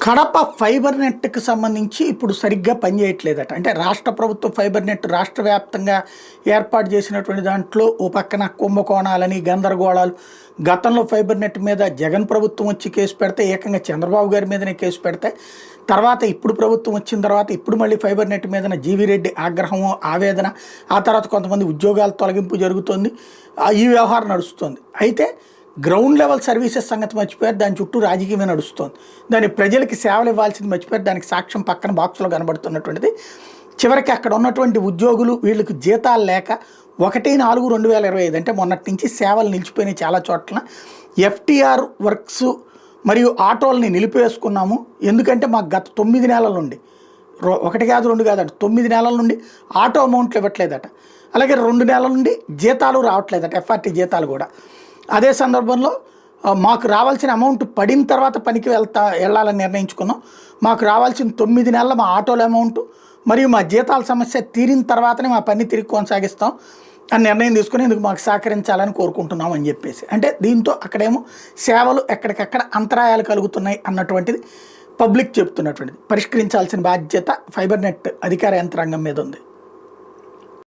Kadapa fibre నెట్‌కి సంబంధించి ఇప్పుడు సరిగ్గా పనిచేయట్లేదట. అంటే రాష్ట్ర ప్రభుత్వం ఫైబర్ నెట్ రాష్ట్ర వ్యాప్తంగా ఏర్పాటు చేసినటువంటి దాంట్లో ఓ పక్కన కుంభకోణాలని, గందరగోళాలు. గతంలో ఫైబర్ నెట్ మీద జగన్ ప్రభుత్వం వచ్చి కేసు పెడితే ఏకంగా చంద్రబాబు గారి మీదనే కేసు పెడితే, తర్వాత ఇప్పుడు ప్రభుత్వం వచ్చిన తర్వాత ఇప్పుడు మళ్ళీ ఫైబర్ నెట్ మీదన జీవీ రెడ్డి ఆగ్రహము, ఆవేదన, ఆ తర్వాత కొంతమంది ఉద్యోగాల తొలగింపు జరుగుతోంది. ఈ వ్యవహారం నడుస్తుంది. అయితే గ్రౌండ్ లెవెల్ సర్వీసెస్ సంగతి మర్చిపోయారు. దాని చుట్టూ రాజకీయమే నడుస్తుంది. దాని ప్రజలకి సేవలు ఇవ్వాల్సింది మర్చిపోయారు. దానికి సాక్ష్యం పక్కన బాక్స్లో కనబడుతున్నటువంటిది. చివరికి అక్కడ ఉన్నటువంటి ఉద్యోగులు వీళ్ళకి జీతాలు లేక 1/4/2025 అంటే మొన్నటి నుంచి సేవలు నిలిచిపోయినాయి చాలా చోట్ల. ఎఫ్టీఆర్ వర్క్స్ మరియు ఆటోలని నిలిపేసుకున్నాము. ఎందుకంటే మాకు గత 9 నెలల నుండి 1 కాదు 2 కాదట 9 నెలల నుండి ఆటో అమౌంట్లు ఇవ్వట్లేదట. అలాగే 2 నెలల నుండి జీతాలు రావట్లేదట, ఎఫ్ఆర్టీ జీతాలు కూడా. అదే సందర్భంలో మాకు రావాల్సిన అమౌంట్ పడిన తర్వాత పనికి వెళ్ళాలని నిర్ణయించుకున్నాం. మాకు రావాల్సిన 9 నెలల మా ఆటోల అమౌంట్ మరియు మా జీతాల సమస్య తీరిన తర్వాతనే మా పని తిరిగి కొనసాగిస్తాం అని నిర్ణయం తీసుకుని ఇందుకు మాకు సహకరించాలని కోరుకుంటున్నాం అని చెప్పేసి. అంటే దీంతో అక్కడేమో సేవలు ఎక్కడికక్కడ అంతరాయాలు కలుగుతున్నాయి అన్నటువంటిది పబ్లిక్ చెప్తున్నటువంటిది. పరిష్కరించాల్సిన బాధ్యత ఫైబర్ నెట్ అధికార యంత్రాంగం మీద ఉంది.